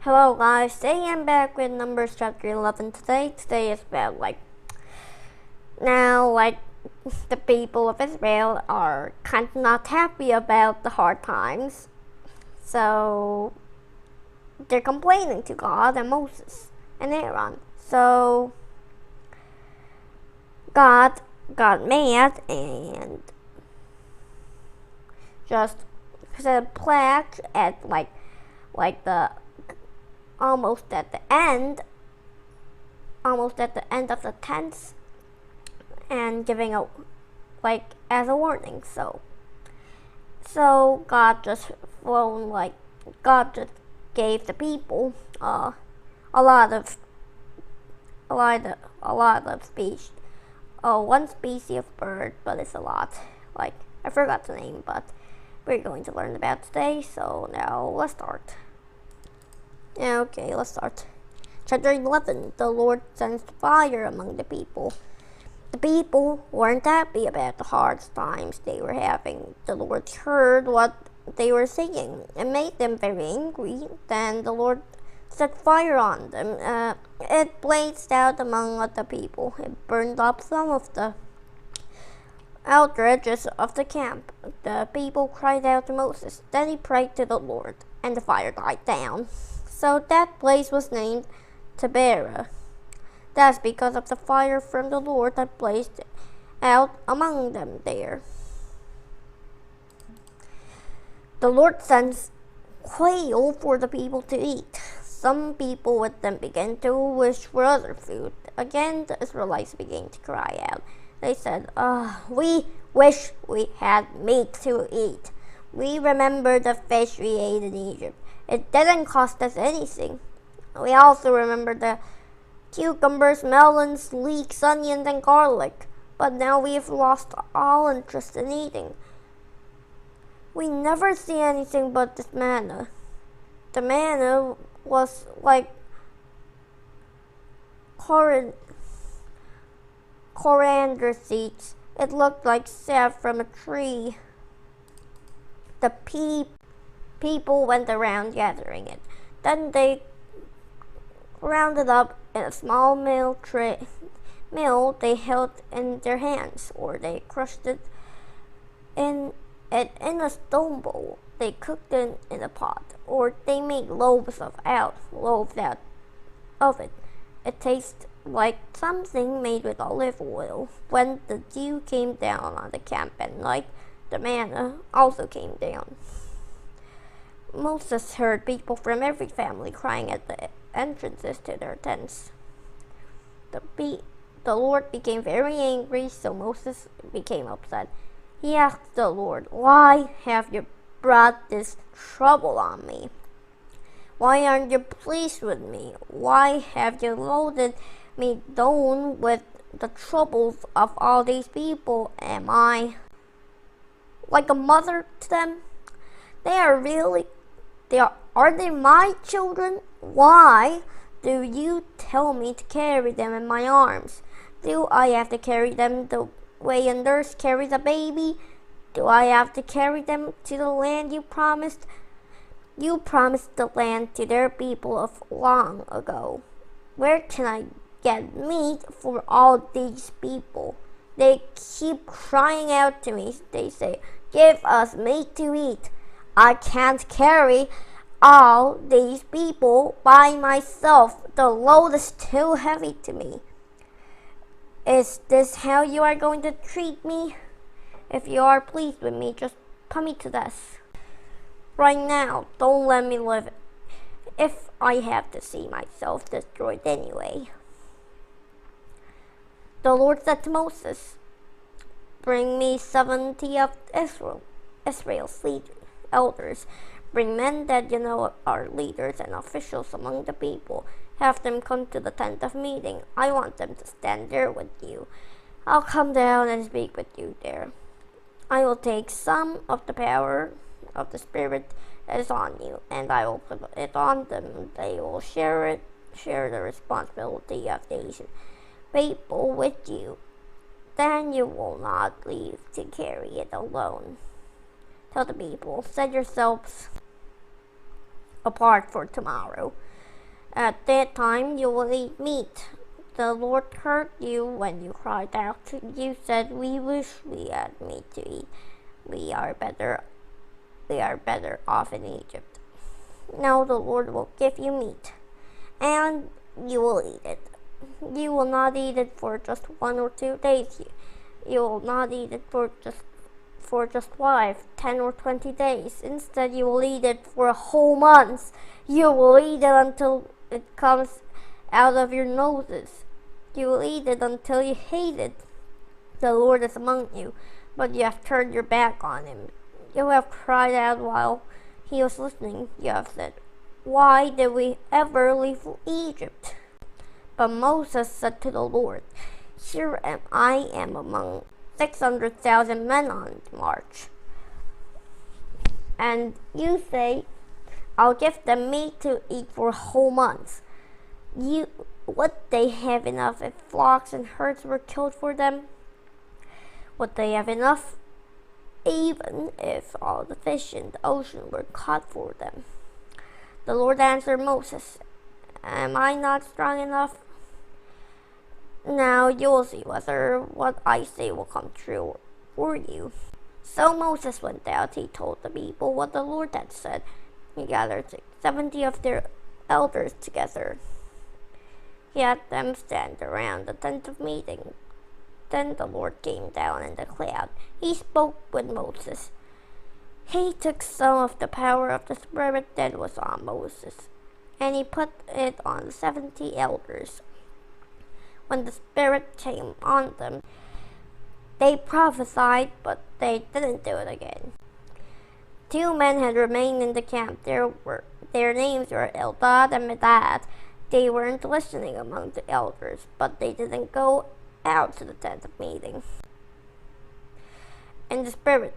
Hello guys, today I'm back with Numbers chapter 11 today. Today is about the people of Israel are kind of not happy about the hard times. So they're complaining to God and Moses and Aaron. So God got mad and just set a plaque at the almost at the end of the tents and giving a as a warning. So God just gave the people a lot of species. One species of bird, but it's a lot. I forgot the name, but we're going to learn about today. So now let's start. Okay, let's start. Chapter 11, the Lord sends fire among the people. The people weren't happy about the hard times they were having. The Lord heard what they were saying and made them very angry. Then the Lord set fire on them. It blazed out among the people. It burned up some of the outer edges of the camp. The people cried out to Moses. Then he prayed to the Lord, and the fire died down. So that place was named Taberah. That's because of the fire from the Lord that blazed out among them there. The Lord sends quail for the people to eat. Some people with them began to wish for other food. Again, the Israelites began to cry out. They said, we wish we had meat to eat. We remember the fish we ate in Egypt. It didn't cost us anything. We also remember the cucumbers, melons, leeks, onions, and garlic. But now we've lost all interest in eating. We never see anything but this manna. The manna was like coriander seeds. It looked like sap from a tree. The people went around gathering it. Then they ground it up in a small mill they held in their hands, or they crushed it in a stone bowl. They cooked it in a pot, or they made loaves out of it. It tastes like something made with olive oil. When the dew came down on the camp at night, the manna also came down. Moses heard people from every family crying at the entrances to their tents. The Lord became very angry, so Moses became upset. He asked the Lord, "Why have you brought this trouble on me? Why aren't you pleased with me? Why have you loaded me down with the troubles of all these people? Am I like a mother to them? Are they my children? Why do you tell me to carry them in my arms? Do I have to carry them the way a nurse carries a baby? Do I have to carry them to the land you promised? You promised the land to their people of long ago. Where can I get meat for all these people? They keep crying out to me. They say, 'Give us meat to eat.' I can't carry all these people by myself. The load is too heavy to me. Is this how you are going to treat me? If you are pleased with me, just put me to death right now. Don't let me live if I have to see myself destroyed anyway." The Lord said to Moses, "Bring me 70 of Israel's elders. Bring men that you know are leaders and officials among the people. Have them come to the tent of meeting. I want them to stand there with you. I'll come down and speak with you there. I will take some of the power of the Spirit that is on you, and I will put it on them. They will share the responsibility of these people with you. Then you will not leave to carry it alone. Tell the people, set yourselves apart for tomorrow. At that time you will eat meat. The Lord heard you when you cried out. You said, "We wish we had meat to eat. We are better off in Egypt." Now the Lord will give you meat, and you will eat it. You will not eat it for just 1 or 2 days. You will not eat it for just 5, 10, or 20 days. Instead, you will eat it for a whole month. You will eat it until it comes out of your noses. You will eat it until you hate it. The Lord is among you, but you have turned your back on him. You have cried out while he was listening. You have said, "Why did we ever leave Egypt?" But Moses said to the Lord, "Here I am among 600,000 men on march. And you say, I'll give them meat to eat for a whole month. Would they have enough if flocks and herds were killed for them? Would they have enough even if all the fish in the ocean were caught for them?" The Lord answered Moses, "Am I not strong enough? Now you will see whether what I say will come true for you." So Moses went out. He told the people what the Lord had said. He gathered 70 of their elders together. He had them stand around the tent of meeting. Then the Lord came down in the cloud. He spoke with Moses. He took some of the power of the Spirit that was on Moses, and he put it on the 70 elders. When the Spirit came on them, they prophesied, but they didn't do it again. 2 men had remained in the camp. Their names were Eldad and Medad. They weren't listening among the elders, but they didn't go out to the tent of meeting. And the Spirit,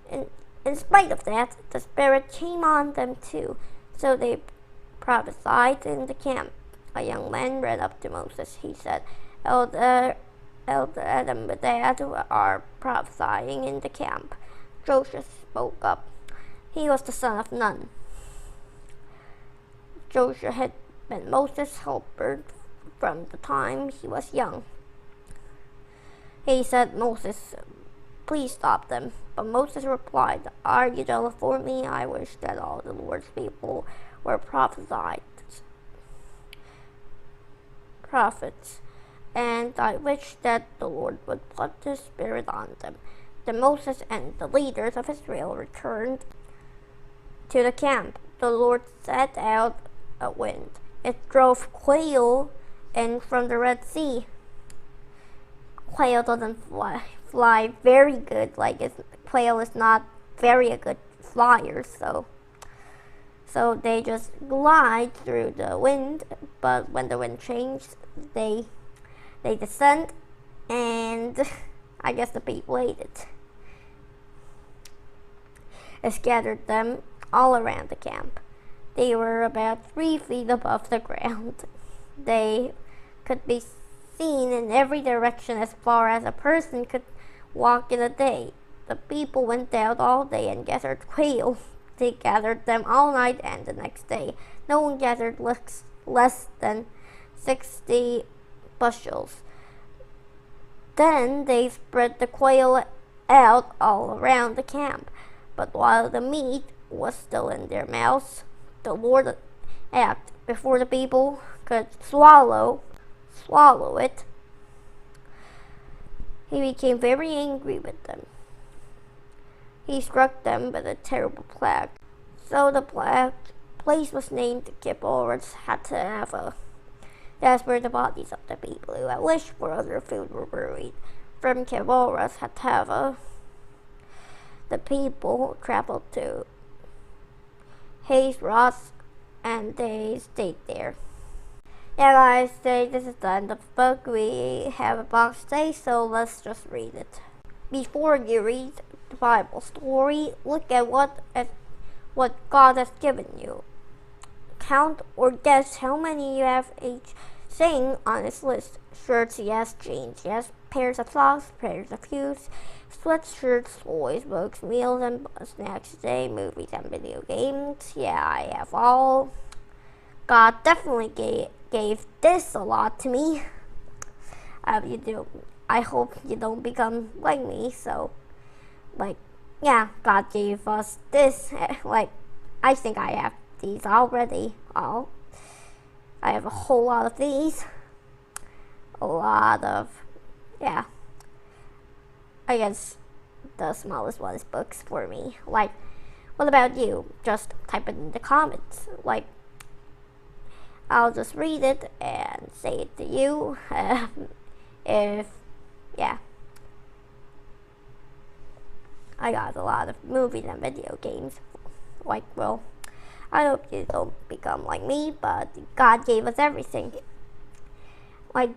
in spite of that, the Spirit came on them too. So they prophesied in the camp. A young man ran up to Moses. He said, Eldad and Medad are prophesying in the camp. Joshua spoke up. He was the son of Nun. Joshua had been Moses' helper from the time he was young. He said, "Moses, please stop them." But Moses replied, "Are you jealous for me? I wish that all the Lord's people were prophets, and I wish that the Lord would put His Spirit on them." Then Moses and the leaders of Israel returned to the camp. The Lord set out a wind. It drove quail in from the Red Sea. Quail doesn't fly very good. Quail is not very a good flyer, so they just glide through the wind. But when the wind changed, they descend, and I guess the people ate it. It scattered them all around the camp. They were about 3 feet above the ground. They could be seen in every direction as far as a person could walk in a day. The people went out all day and gathered quail. They gathered them all night and the next day. No one gathered less than 60 bushels. Then they spread the quail out all around the camp. But while the meat was still in their mouths, the Lord acted before the people could swallow it. He became very angry with them. He struck them with a terrible plague. So the place was named Kibroth Hattaavah. That's where the bodies of the people who had wished for other food were buried. From Kibroth Hattaavah, the people traveled to Hazeroth, and they stayed there. Yeah, guys, this is the end of the book. We have a box today, so let's just read it. Before you read the Bible story, look at what God has given you. Count or guess how many you have each saying on this list. Shirts, yes. Jeans, yes. pairs of socks, pairs of shoes, sweatshirts, toys, books, meals and snacks today, movies and video games. Yeah, I have all. God definitely gave this a lot to me. I hope you don't become like me. So, God gave us this. I think I have these already. I have a whole lot of these. A lot of, I guess the smallest one is books for me. What about you? Just type it in the comments. I'll just read it and say it to you. I got a lot of movies and video games. I hope you don't become like me, but God gave us everything.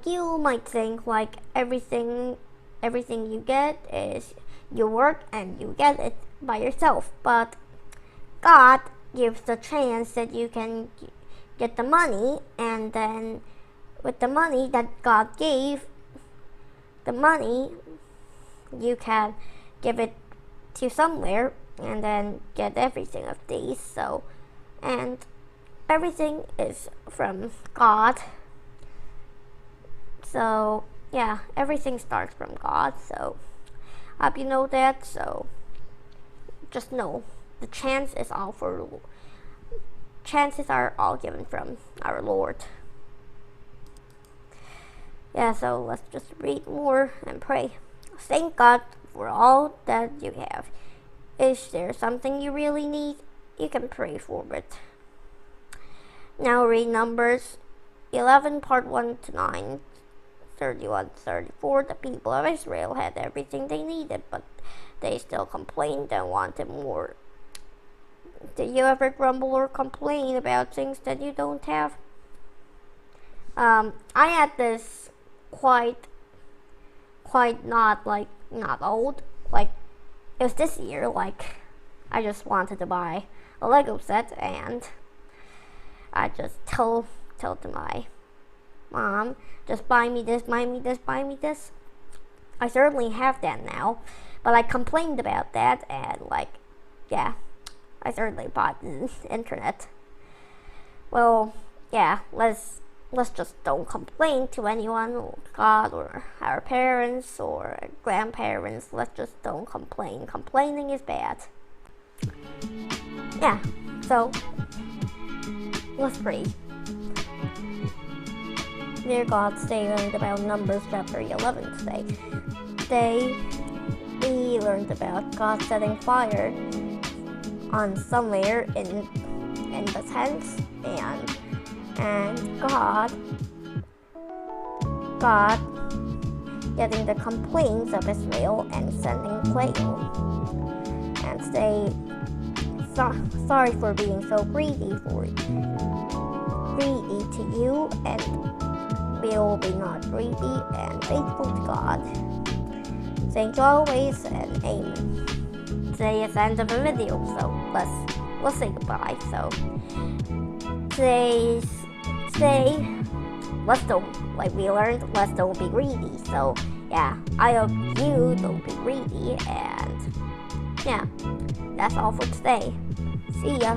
You might think everything you get is you work and you get it by yourself, but God gives the chance that you can get the money, and then with the money that God gave, the money you can give it to somewhere and then get everything of these. And everything is from God. So everything starts from God. So I hope you know that. So just know the chances are all given from our Lord. So let's just read more and pray. Thank God for all that you have. Is there something you really need? You can pray for it. Now read Numbers 11, part 1 to 9, 31 to 34. The people of Israel had everything they needed, but they still complained and wanted more. Did you ever grumble or complain about things that you don't have? I had this quite not old. It was this year. I just wanted to buy a Lego set, and I just told to my mom, just buy me this, buy me this, buy me this. I certainly have that now, but I complained about that, and I certainly bought the internet. Well, let's just don't complain to anyone, or God, or our parents, or grandparents. Let's just don't complain. Complaining is bad. So let's pray. Dear God, today we learned about Numbers chapter 11 today. Today we learned about God setting fire on somewhere in the tents, and God getting the complaints of Israel and sending quail. And today, sorry for being so greedy to you, and we will be not greedy and faithful to God. Thank you always, and amen. Today is the end of the video, so let's say goodbye. So today, let's don't be greedy. So I hope you don't be greedy, and that's all for today. See ya.